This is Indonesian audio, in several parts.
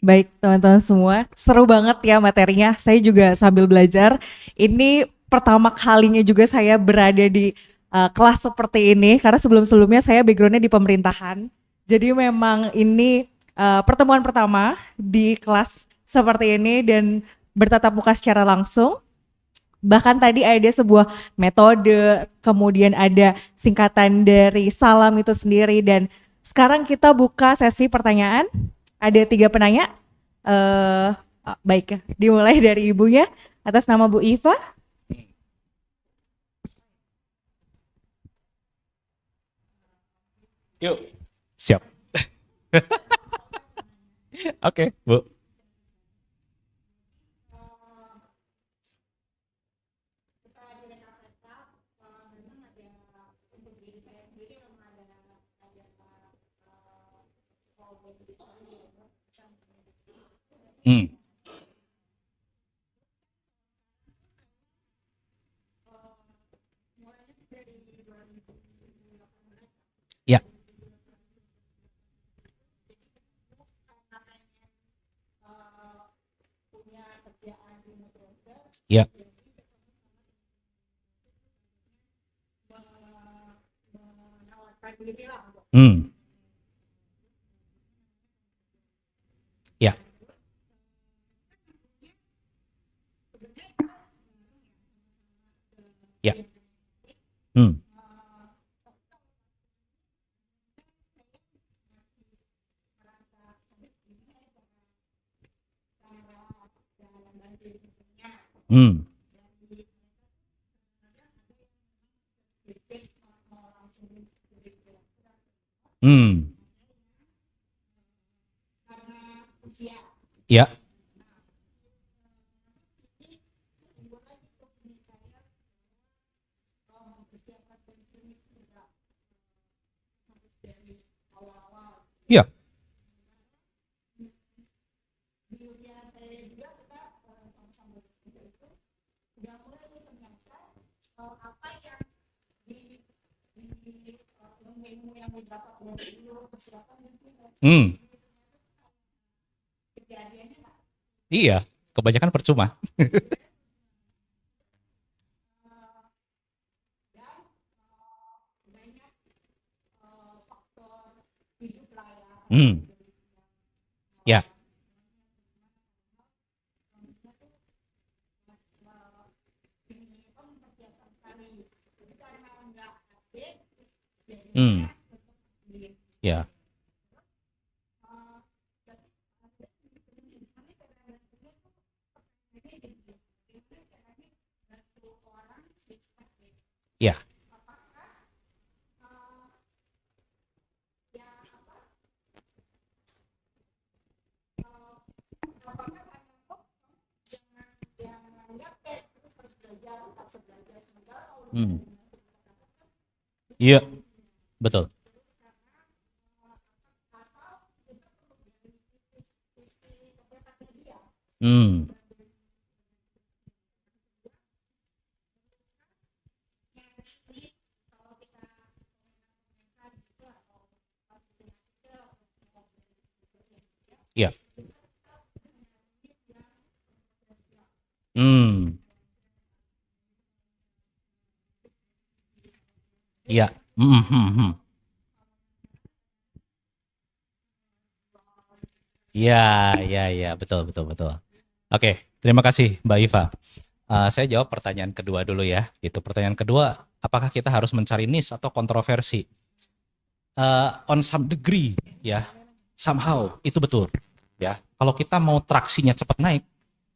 Baik teman-teman semua, seru banget ya materinya. Saya juga sambil belajar. Ini pertama kalinya juga saya berada di kelas seperti ini karena sebelum-sebelumnya saya backgroundnya di pemerintahan. Jadi memang ini pertemuan pertama di kelas seperti ini dan bertatap muka secara langsung. Bahkan tadi ada sebuah metode, kemudian ada singkatan dari salam itu sendiri dan sekarang kita buka sesi pertanyaan. Ada 3 penanya. Baik ya, dimulai dari ibunya atas nama Bu Iva. Yuk, siap. Oke, Bu. Hmm. Ya, ya. Hmm. Ya, ya. Hmm. Hmm. Hmm. Ya, ya. Hmm. Iya, kebanyakan percuma. Hmm. Ya. Hmm. Ya. Ya. Hmm. Iya, betul. Hmm. Iya. Hmm. Iya. Hmm. Hmm. Hmm. Iya, iya, iya, betul, betul, betul. Oke, terima kasih Mbak Iva. Saya jawab pertanyaan kedua dulu ya. Itu pertanyaan kedua, apakah kita harus mencari niche atau kontroversi? On some degree, ya, somehow itu betul. Ya, kalau kita mau traksinya cepat naik,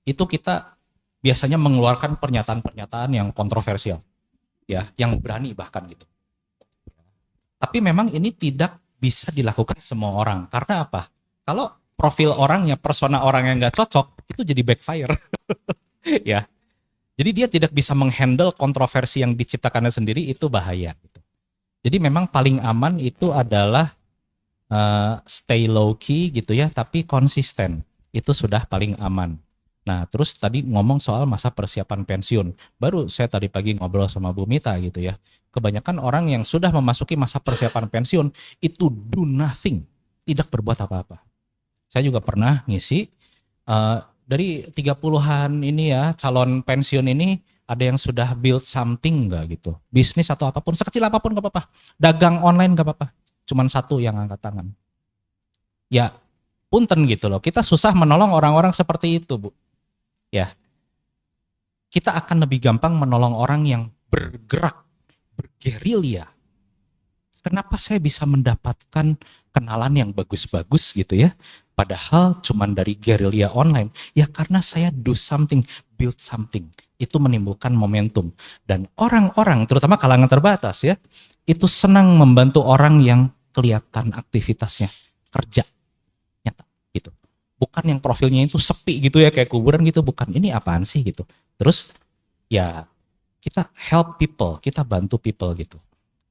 itu kita biasanya mengeluarkan pernyataan-pernyataan yang kontroversial, ya, yang berani bahkan gitu. Tapi memang ini tidak bisa dilakukan semua orang. Karena apa? Kalau profil orangnya, persona orang yang nggak cocok, itu jadi backfire. Ya. Jadi dia tidak bisa menghandle kontroversi yang diciptakannya sendiri, itu bahaya. Gitu. Jadi memang paling aman itu adalah stay low key gitu ya, tapi konsisten. Itu sudah paling aman. Nah, terus tadi ngomong soal masa persiapan pensiun. Baru saya tadi pagi ngobrol sama Bu Mita gitu ya. Kebanyakan orang yang sudah memasuki masa persiapan pensiun itu do nothing, tidak berbuat apa-apa. Saya juga pernah ngisi dari 30-an ini ya, calon pensiun ini ada yang sudah build something nggak gitu. Bisnis atau apapun, sekecil apapun nggak apa-apa. Dagang online nggak apa-apa. Cuman satu yang angkat tangan. Ya, punten gitu loh. Kita susah menolong orang-orang seperti itu, Bu. Ya, kita akan lebih gampang menolong orang yang bergerak, bergerilya. Kenapa saya bisa mendapatkan kenalan yang bagus-bagus gitu ya? Padahal cuman dari gerilya online. Ya karena saya do something, build something. Itu menimbulkan momentum. Dan orang-orang, terutama kalangan terbatas ya, itu senang membantu orang yang kelihatan aktivitasnya kerja nyata gitu. Bukan yang profilnya itu sepi gitu ya, kayak kuburan gitu. Bukan, ini apaan sih gitu. Terus ya kita help people, kita bantu people gitu.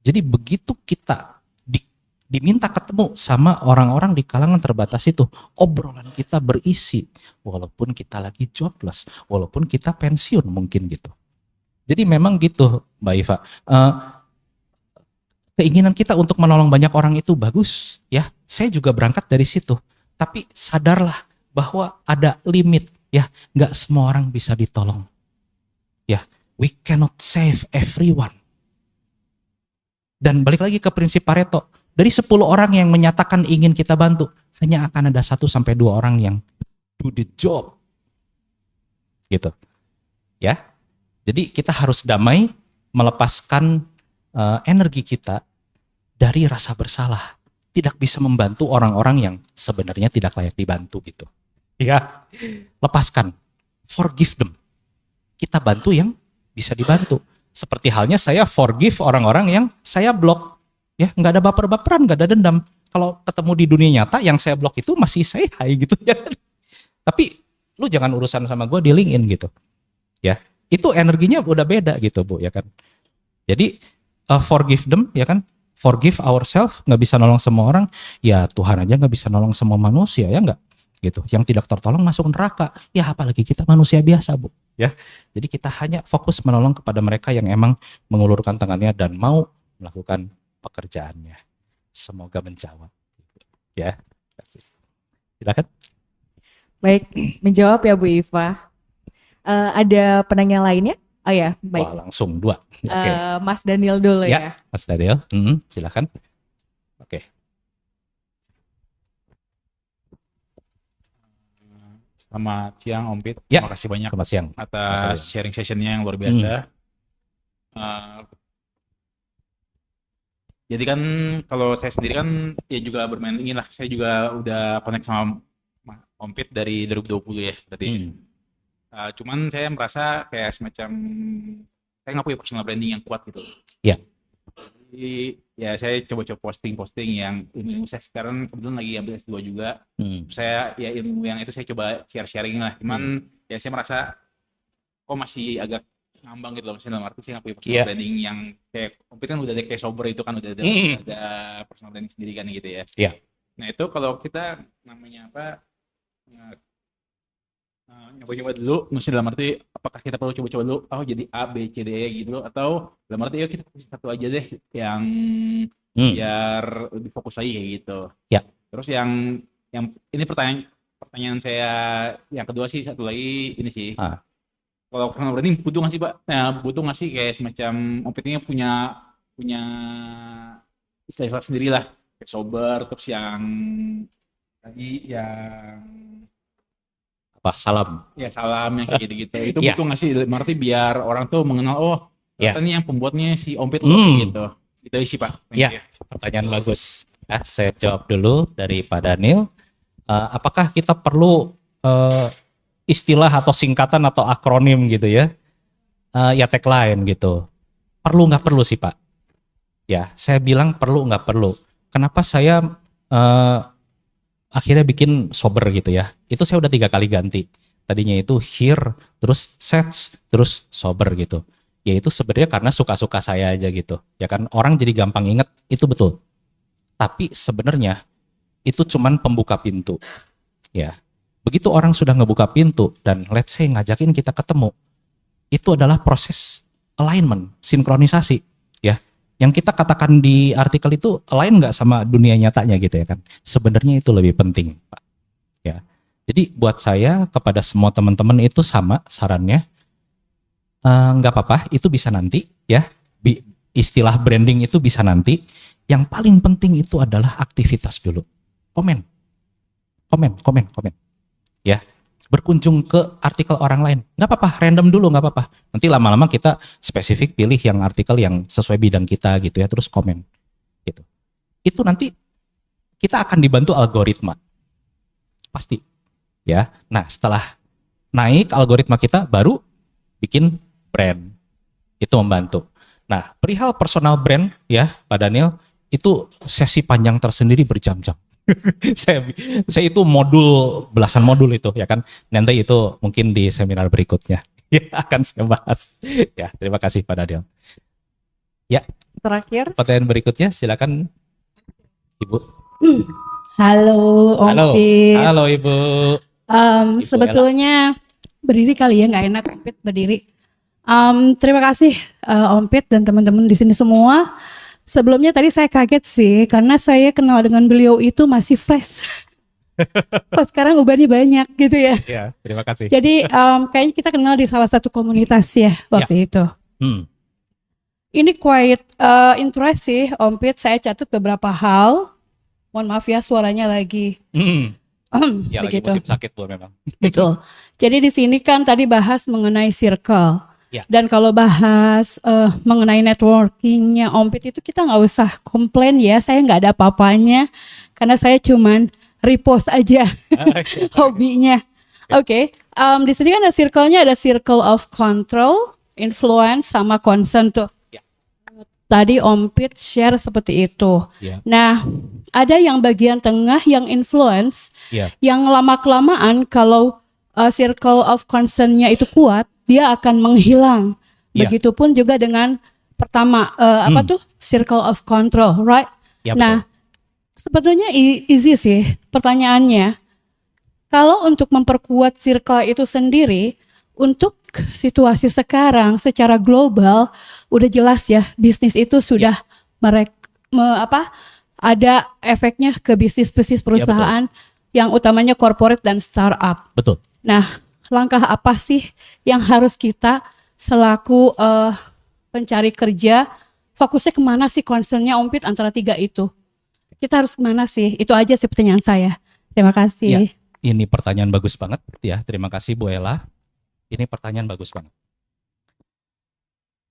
Jadi begitu kita diminta ketemu sama orang-orang di kalangan terbatas itu, obrolan kita berisi, walaupun kita lagi jobless, walaupun kita pensiun mungkin gitu. Jadi memang gitu, Mbak Iva. Keinginan kita untuk menolong banyak orang itu bagus, ya. Saya juga berangkat dari situ. Tapi sadarlah bahwa ada limit, ya. Nggak semua orang bisa ditolong, ya. We cannot save everyone. Dan balik lagi ke prinsip Pareto. Dari 10 orang yang menyatakan ingin kita bantu, hanya akan ada 1-2 orang yang do the job. Gitu. Ya. Jadi kita harus damai melepaskan energi kita dari rasa bersalah. Tidak bisa membantu orang-orang yang sebenarnya tidak layak dibantu gitu. Ya. Lepaskan. Forgive them. Kita bantu yang bisa dibantu. Seperti halnya saya forgive orang-orang yang saya blok. Ya, nggak ada baper-baperan, nggak ada dendam. Kalau ketemu di dunia nyata, yang saya blok itu masih say hi gitu ya. Tapi lu jangan urusan sama gue di LinkedIn gitu. Ya, itu energinya udah beda gitu Bu, ya kan. Jadi forgive them, ya kan. Forgive ourselves, nggak bisa nolong semua orang. Ya Tuhan aja nggak bisa nolong semua manusia, ya nggak. Gitu. Yang tidak tertolong masuk neraka. Ya apalagi kita manusia biasa Bu. Ya, jadi kita hanya fokus menolong kepada mereka yang emang mengulurkan tangannya dan mau melakukan pekerjaannya. Semoga menjawab. Ya, silakan. Baik, menjawab ya Bu Iva. Ada penanya lainnya? Oh ya, baik. Wah, langsung 2. Oke. Mas Daniel dulu ya. Mas Daniel, silakan. Oke. Selamat siang Om Pit. Ya, terima kasih banyak selamat siang atas sharing sessionnya yang luar biasa. Jadi kan kalau saya sendiri kan ya juga bermain ingin lah. Saya juga udah connect sama Om Pit dari 2020 ya berarti. Cuman saya merasa kayak semacam saya nggak punya personal branding yang kuat gitu. Ya. Jadi ya saya coba-coba posting yang ilmu saya sekarang kebetulan lagi ambil S2 juga. Saya ya ilmu yang itu saya coba sharing lah. Cuman ya saya merasa kok masih agak ngambang gitu loh, misalnya dalam arti saya nggak punya personal branding yang kayak Om Pit kan udah ada kayak sober itu kan udah ada personal branding sendiri kan gitu ya. Iya. Nah itu kalau kita namanya apa nyoba-nyoba dulu, maksudnya dalam arti apakah kita perlu coba-coba dulu jadi A, B, C, D, E gitu atau dalam arti yuk kita fokus satu aja deh yang biar lebih fokus lagi kayak gitu. Ya. Terus yang ini pertanyaan saya yang kedua sih, satu lagi ini sih. Kalau personal branding butuh nggak sih Pak? Nah, butuh nggak sih kayak semacam Om Pitnya punya istilah sendiri lah, kayak sober, terus yang tadi yang apa salam? Ya salam yang kayak gitu-gitu. Itu butuh nggak sih? Berarti biar orang tuh mengenal ini yang pembuatnya si Om Pit gitu. Itu sih Pak. Ya, pertanyaan bagus. Saya jawab dulu dari Pak Daniel. Apakah kita perlu istilah atau singkatan atau akronim gitu ya, ya tagline gitu, perlu nggak perlu sih Pak? Ya saya bilang perlu nggak perlu. Kenapa saya akhirnya bikin sober gitu ya? Itu saya udah 3 kali ganti. Tadinya itu here, terus sets, terus sober gitu. Ya itu sebenarnya karena suka-suka saya aja gitu. Ya kan orang jadi gampang inget, itu betul. Tapi sebenarnya itu cuman pembuka pintu. Ya. Begitu orang sudah ngebuka pintu dan let's say ngajakin kita ketemu, itu adalah proses alignment, sinkronisasi, ya. Yang kita katakan di artikel itu align nggak sama dunia nyatanya gitu ya kan? Sebenarnya itu lebih penting, Pak. Jadi buat saya kepada semua teman-teman itu sama sarannya, nggak apa-apa, itu bisa nanti ya. Istilah branding itu bisa nanti. Yang paling penting itu adalah aktivitas dulu. Komen, komen. Ya, berkunjung ke artikel orang lain. Nggak apa-apa, random dulu nggak apa-apa. Nanti lama-lama kita spesifik pilih yang artikel yang sesuai bidang kita gitu ya, terus komen. Gitu. Itu nanti kita akan dibantu algoritma. Pasti. Ya. Nah, setelah naik algoritma kita baru bikin brand. Itu membantu. Nah, perihal personal brand ya, Pak Daniel, itu sesi panjang tersendiri berjam-jam. saya itu belasan modul itu ya kan. Nanti itu mungkin di seminar berikutnya ya akan saya bahas. Ya, terima kasih Pak Daniel. Ya, Terakhir. pertanyaan berikutnya silakan Ibu. Halo, Halo, Ompit. halo Ibu. Ibu Sebetulnya berdiri kali ya, nggak enak Ompit berdiri. Terima kasih Ompit dan teman-teman di sini semua. Sebelumnya tadi saya kaget sih karena saya kenal dengan beliau itu masih fresh. Kok sekarang ubahnya banyak gitu ya. Ya, terima kasih. Jadi kayaknya kita kenal di salah satu komunitas ya waktu itu. Ini quite interesting Ompit. Saya catat beberapa hal. Mohon maaf ya suaranya lagi. Ya, lagi Begitu. musim sakit Bu memang. Betul. Jadi di sini kan tadi bahas mengenai circle. Ya. Dan kalau bahas mengenai networkingnya Ompit itu kita nggak usah komplain ya. Saya nggak ada apa-apanya karena saya cuman repost aja hobinya. Oke. Di sini kan ada circle-nya, ada circle of control, influence, sama concern tuh. Ya. Tadi Ompit share seperti itu. Ya. Nah, ada yang bagian tengah yang influence, Ya. yang lama-kelamaan kalau circle of concern-nya itu kuat, dia akan menghilang. Ya. Begitupun juga dengan pertama apa tuh circle of control, right? Ya, Nah, sebetulnya easy sih pertanyaannya. Kalau untuk memperkuat circle itu sendiri, untuk situasi sekarang secara global udah jelas ya bisnis itu sudah ada efeknya ke bisnis-bisnis perusahaan yang utamanya corporate dan startup. Betul. Nah, langkah apa sih yang harus kita selaku pencari kerja fokusnya kemana sih concernnya Ompit antara tiga itu? Kita harus kemana sih? Itu aja sih pertanyaan saya. Terima kasih. Ya, ini pertanyaan bagus banget ya. Terima kasih Bu Ella. Ini pertanyaan bagus banget.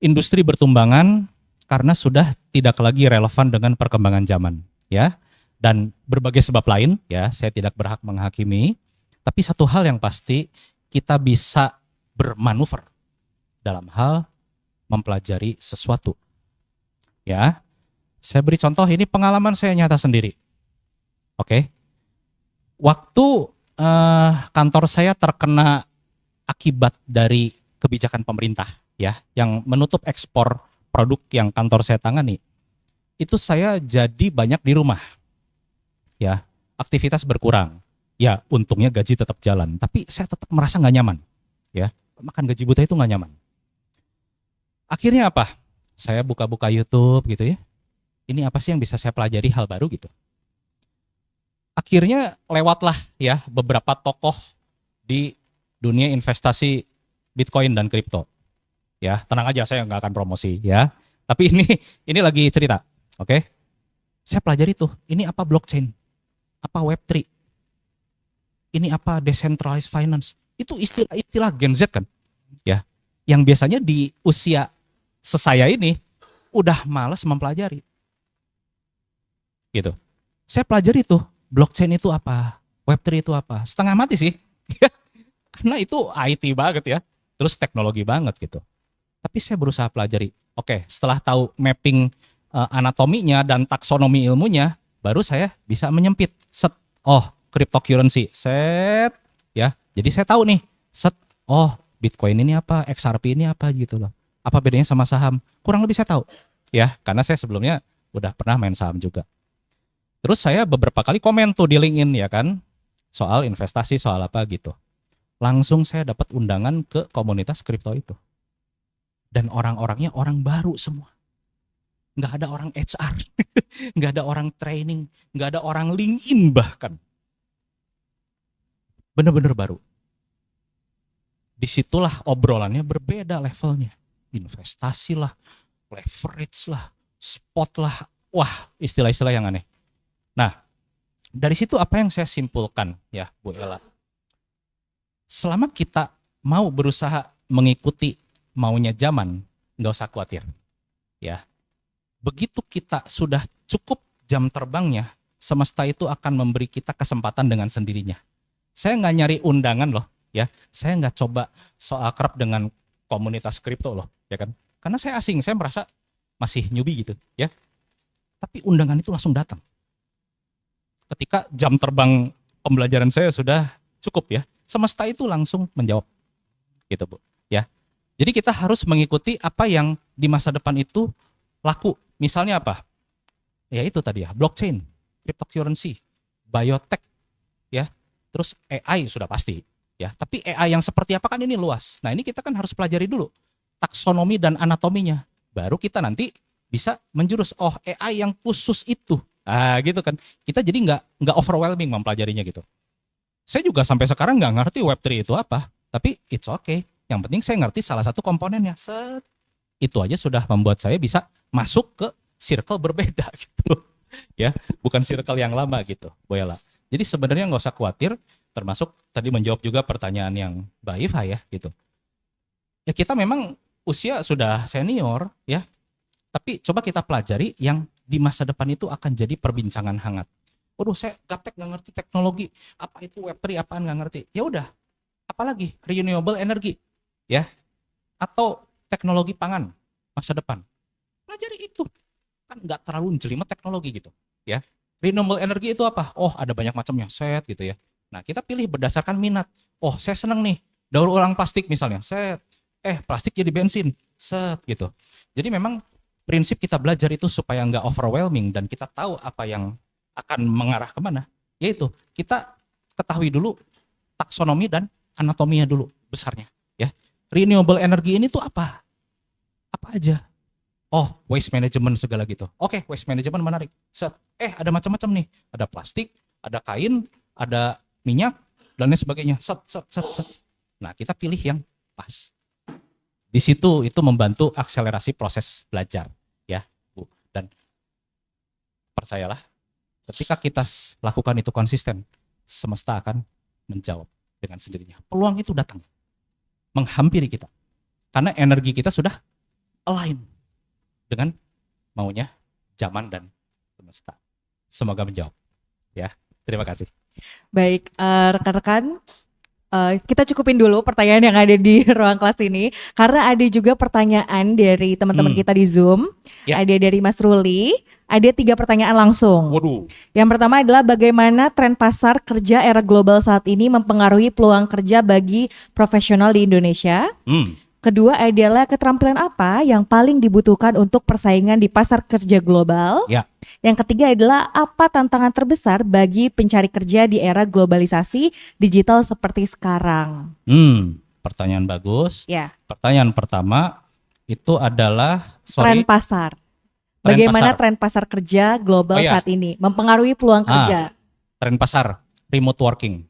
Industri bertumbangan karena sudah tidak lagi relevan dengan perkembangan zaman ya. Dan berbagai sebab lain ya, saya tidak berhak menghakimi. Tapi satu hal yang pasti, kita bisa bermanuver dalam hal mempelajari sesuatu. Ya, saya beri contoh, ini pengalaman saya nyata sendiri. Oke, waktu kantor saya terkena akibat dari kebijakan pemerintah, ya, yang menutup ekspor produk yang kantor saya tangani, itu saya jadi banyak di rumah, ya, aktivitas berkurang. Ya, untungnya gaji tetap jalan, tapi saya tetap merasa nggak nyaman. Ya, makan gaji buta itu nggak nyaman. Akhirnya apa? Saya buka-buka YouTube gitu ya. Ini apa sih yang bisa saya pelajari hal baru gitu. Akhirnya lewatlah ya beberapa tokoh di dunia investasi Bitcoin dan kripto. Ya, tenang aja saya nggak akan promosi ya. Tapi ini lagi cerita, oke? Saya pelajari tuh, ini apa blockchain, apa Web3. Ini apa decentralized finance? Itu istilah Gen Z kan, ya, yang biasanya di usia sesaya ini udah malas mempelajari, gitu. Saya pelajari tuh blockchain itu apa, Web3 itu apa, setengah mati sih, karena itu IT banget ya, terus teknologi banget gitu. Tapi saya berusaha pelajari. Oke, setelah tahu mapping anatominya dan taksonomi ilmunya, baru saya bisa menyempit. Cryptocurrency, set, ya. Jadi saya tahu nih, Bitcoin ini apa, XRP ini apa gitu loh. Apa bedanya sama saham? Kurang lebih saya tahu, ya, karena saya sebelumnya udah pernah main saham juga. Terus saya beberapa kali komen tuh di LinkedIn ya kan, soal investasi, soal apa gitu. Langsung saya dapat undangan ke komunitas kripto itu. Dan orang-orangnya orang baru semua. Nggak ada orang HR, nggak ada orang training, nggak ada orang LinkedIn bahkan. bener-bener baru. Disitulah obrolannya berbeda levelnya. Investasi lah, leverage lah, spot lah, wah istilah-istilah yang aneh. Nah, dari situ apa yang saya simpulkan ya Bu Ella? Selama kita mau berusaha mengikuti maunya zaman, nggak usah khawatir. Ya, begitu kita sudah cukup jam terbangnya, semesta itu akan memberi kita kesempatan dengan sendirinya. Saya nggak nyari undangan loh, ya. Saya nggak coba soal kerap dengan komunitas kripto loh, ya kan? Karena saya asing, saya merasa masih newbie gitu, ya. Tapi undangan itu langsung datang. Ketika jam terbang pembelajaran saya sudah cukup ya, semesta itu langsung menjawab, gitu Bu, ya. Jadi kita harus mengikuti apa yang di masa depan itu laku. Misalnya apa? Ya itu tadi ya, blockchain, cryptocurrency, biotech, ya. Terus AI sudah pasti, ya. Tapi AI yang seperti apa kan ini luas. Nah ini kita kan harus pelajari dulu taksonomi dan anatominya. Baru kita nanti bisa menjurus, oh AI yang khusus itu. Ah gitu kan. Kita jadi nggak overwhelming mempelajarinya gitu. Saya juga sampai sekarang nggak ngerti Web3 itu apa. Tapi it's okay. Yang penting saya ngerti salah satu komponennya. Set. Itu aja sudah membuat saya bisa masuk ke circle berbeda gitu. Ya, bukan circle yang lama gitu, Bu Ella. Jadi sebenarnya nggak usah khawatir, termasuk tadi menjawab juga pertanyaan yang Mbak Iva ya gitu. Ya kita memang usia sudah senior ya, tapi coba kita pelajari yang di masa depan itu akan jadi perbincangan hangat. Waduh saya gaptek nggak ngerti teknologi, apa itu Web3 apaan nggak ngerti. Ya udah, apalagi renewable energy ya, atau teknologi pangan masa depan. Pelajari itu, kan nggak terlalu jelimet teknologi gitu ya. Renewable energy itu apa? Oh ada banyak macamnya, set gitu ya. Nah kita pilih berdasarkan minat. Oh saya seneng nih daur ulang plastik misalnya, set. Plastik jadi bensin, set gitu. Jadi memang prinsip kita belajar itu supaya nggak overwhelming dan kita tahu apa yang akan mengarah kemana. Yaitu kita ketahui dulu taksonomi dan anatominya dulu besarnya. Ya, renewable energy ini tuh apa? Apa aja? Oh, waste management segala gitu. Oke, waste management menarik. Set. Ada macam-macam nih. Ada plastik, ada kain, ada minyak, dan lain sebagainya. Set. Nah, kita pilih yang pas. Di situ itu membantu akselerasi proses belajar, ya, Bu. Dan percayalah, ketika kita lakukan itu konsisten, semesta akan menjawab dengan sendirinya. Peluang itu datang, menghampiri kita. Karena energi kita sudah align dengan maunya zaman dan semesta. Semoga menjawab. Ya, terima kasih. Baik, rekan-rekan, kita cukupin dulu pertanyaan yang ada di ruang kelas ini karena ada juga pertanyaan dari teman-teman kita di Zoom. Ya. Ada dari Mas Ruli, ada 3 pertanyaan langsung. Waduh. Yang pertama adalah bagaimana tren pasar kerja era global saat ini mempengaruhi peluang kerja bagi profesional di Indonesia? Kedua adalah keterampilan apa yang paling dibutuhkan untuk persaingan di pasar kerja global? Ya. Yang ketiga adalah apa tantangan terbesar bagi pencari kerja di era globalisasi digital seperti sekarang? Pertanyaan bagus. Ya. Pertanyaan pertama itu adalah Tren pasar. Bagaimana tren pasar kerja global saat ini mempengaruhi peluang kerja? Tren pasar remote working.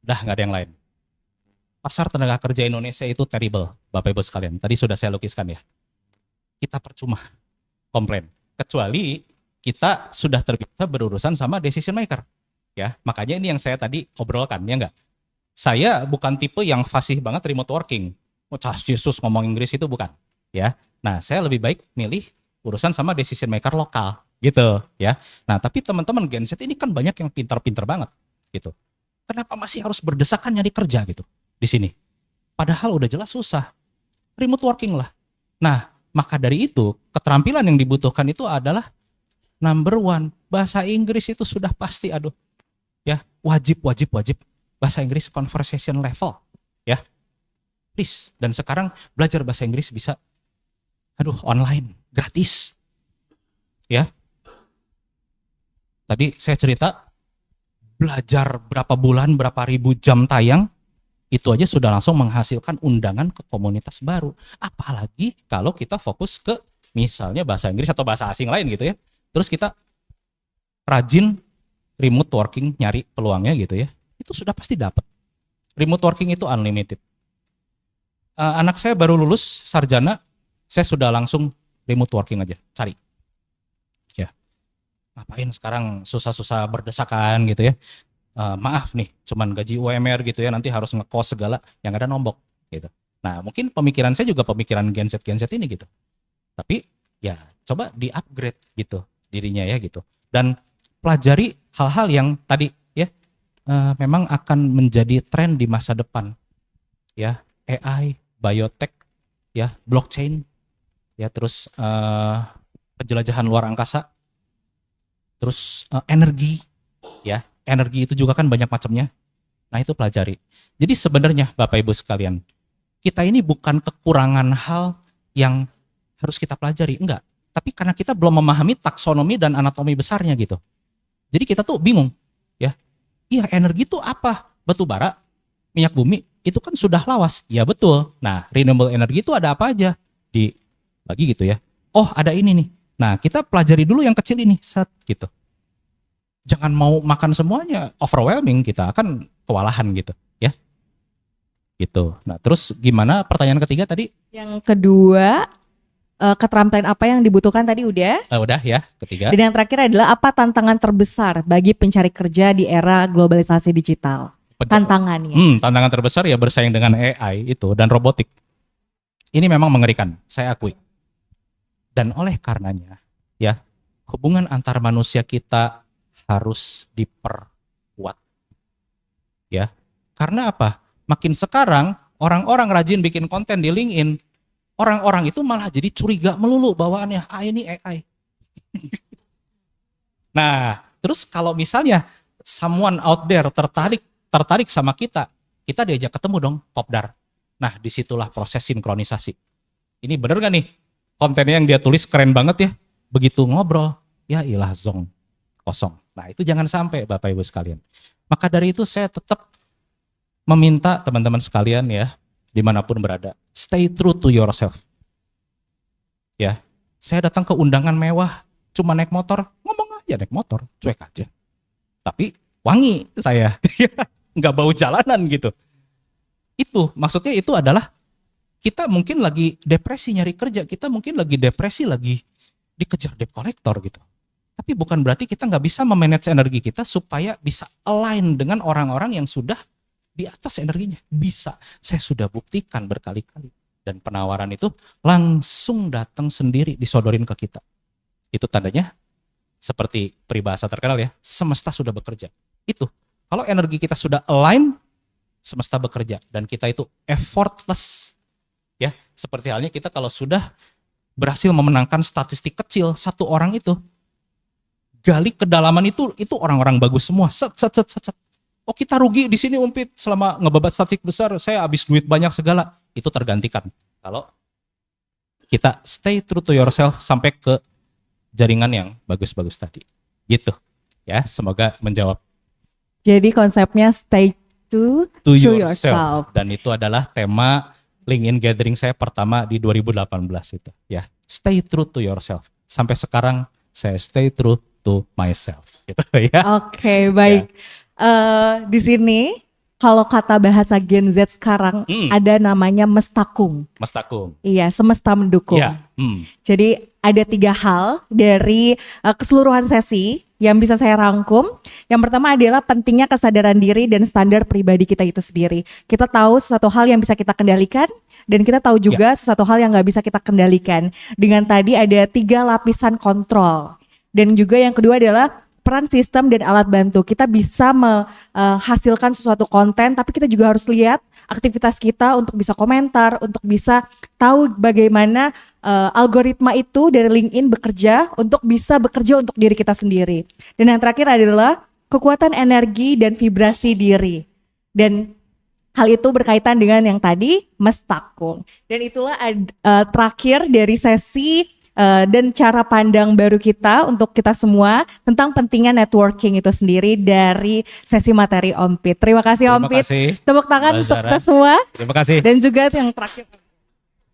Dah nggak ada yang lain. Pasar tenaga kerja Indonesia itu terrible, Bapak Ibu sekalian. Tadi sudah saya lukiskan ya. Kita percuma komplain. Kecuali kita sudah terbiasa berurusan sama decision maker. Ya, makanya ini yang saya tadi obrolkan, ya enggak? Saya bukan tipe yang fasih banget remote working. Yesus ngomong Inggris itu bukan. Ya, nah saya lebih baik milih urusan sama decision maker lokal, gitu ya. Nah tapi teman-teman Gen Z ini kan banyak yang pintar-pintar banget, gitu. Kenapa masih harus berdesakan nyari kerja gitu? Di sini. Padahal udah jelas susah. Remote working lah. Nah, maka dari itu, keterampilan yang dibutuhkan itu adalah number one, bahasa Inggris itu sudah pasti ya, wajib. Bahasa Inggris conversation level, ya. Please. Dan sekarang belajar bahasa Inggris bisa online, gratis. Ya. Tadi saya cerita belajar berapa bulan, berapa ribu jam tayang, itu aja sudah langsung menghasilkan undangan ke komunitas baru. Apalagi kalau kita fokus ke misalnya bahasa Inggris atau bahasa asing lain gitu ya. Terus kita rajin remote working nyari peluangnya gitu ya. itu sudah pasti dapat. Remote working itu unlimited. Anak saya baru lulus sarjana, saya sudah langsung remote working aja, cari. Ya, ngapain sekarang susah-susah berdesakan gitu ya. Maaf nih, cuman gaji UMR gitu ya, nanti harus ngekos segala, yang ada nombok gitu. Nah, mungkin pemikiran saya juga pemikiran Gen Z ini gitu. Tapi ya coba di-upgrade gitu dirinya ya gitu. Dan pelajari hal-hal yang tadi ya memang akan menjadi tren di masa depan. Ya, AI, biotech, ya, blockchain, ya, terus penjelajahan luar angkasa. Terus energi, ya. Energi itu juga kan banyak macamnya. Nah, itu pelajari. Jadi sebenarnya Bapak Ibu sekalian, kita ini bukan kekurangan hal yang harus kita pelajari, enggak. Tapi karena kita belum memahami taksonomi dan anatomi besarnya gitu. Jadi kita tuh bingung, ya. Iya, energi itu apa? Batu bara, minyak bumi, itu kan sudah lawas. Ya betul. Nah, renewable energy itu ada apa aja? Dibagi gitu ya. Oh, ada ini nih. Nah, kita pelajari dulu yang kecil ini, set gitu. Jangan mau makan semuanya, overwhelming, kita akan kewalahan gitu, ya. Gitu. Nah, terus gimana pertanyaan ketiga tadi? Yang kedua, keterampilan apa yang dibutuhkan tadi udah. Udah ya, ketiga. Dan yang terakhir adalah apa tantangan terbesar bagi pencari kerja di era globalisasi digital? Tantangannya. Tantangan terbesar ya bersaing dengan AI itu dan robotik. Ini memang mengerikan, saya akui. Dan oleh karenanya, ya, hubungan antar manusia kita harus diperkuat. Ya. Karena apa? Makin sekarang orang-orang rajin bikin konten di LinkedIn, orang-orang itu malah jadi curiga melulu bawaannya, ini AI. Nah, terus kalau misalnya someone out there tertarik sama kita diajak ketemu dong, kopdar. Nah, disitulah proses sinkronisasi. Ini bener gak nih? Kontennya yang dia tulis keren banget ya. Begitu ngobrol, ya ilah zong, kosong. Nah, itu jangan sampai Bapak Ibu sekalian. Maka dari itu saya tetap meminta teman-teman sekalian ya, dimanapun berada, stay true to yourself. Ya, saya datang ke undangan mewah, cuma naik motor, ngomong aja naik motor, cuek aja. Tapi wangi saya, nggak bau jalanan gitu. Itu maksudnya itu adalah kita mungkin lagi depresi nyari kerja, kita mungkin lagi depresi lagi dikejar debt collector gitu. Tapi bukan berarti kita nggak bisa memanage energi kita supaya bisa align dengan orang-orang yang sudah di atas energinya. Bisa, saya sudah buktikan berkali-kali. Dan penawaran itu langsung datang sendiri disodorin ke kita. Itu tandanya seperti peribahasa terkenal ya, semesta sudah bekerja. Itu, kalau energi kita sudah align, semesta bekerja. Dan kita itu effortless. Ya, seperti halnya kita kalau sudah berhasil memenangkan statistik kecil, satu orang itu, gali kedalaman itu orang-orang bagus semua. Set. Oh, kita rugi di sini Umpit selama ngebabat statistik besar, saya habis duit banyak segala. Itu tergantikan kalau kita stay true to yourself sampai ke jaringan yang bagus-bagus tadi. Gitu. Ya, semoga menjawab. Jadi konsepnya stay to yourself. Dan itu adalah tema LinkedIn Gathering saya pertama di 2018 itu. Ya, stay true to yourself. Sampai sekarang saya stay true to myself gitu ya. Oke, baik. Di sini kalau kata bahasa Gen Z sekarang ada namanya mestakung. Mestakung. Iya, semesta mendukung. Ya. Jadi ada 3 hal dari keseluruhan sesi yang bisa saya rangkum. Yang pertama adalah pentingnya kesadaran diri dan standar pribadi kita itu sendiri. Kita tahu sesuatu hal yang bisa kita kendalikan dan kita tahu juga sesuatu hal yang nggak bisa kita kendalikan. Dengan tadi ada 3 lapisan kontrol. Dan juga yang kedua adalah peran sistem dan alat bantu. Kita bisa menghasilkan sesuatu konten, tapi kita juga harus lihat aktivitas kita untuk bisa komentar, untuk bisa tahu bagaimana algoritma itu dari LinkedIn bekerja untuk bisa bekerja untuk diri kita sendiri. Dan yang terakhir adalah kekuatan energi dan vibrasi diri. Dan hal itu berkaitan dengan yang tadi, mestakung. Dan itulah terakhir dari sesi dan cara pandang baru kita untuk kita semua tentang pentingnya networking itu sendiri dari sesi materi Om Pit. Terima kasih Om Pit. Tepuk tangan untuk kita semua. Terima kasih. Dan juga yang terakhir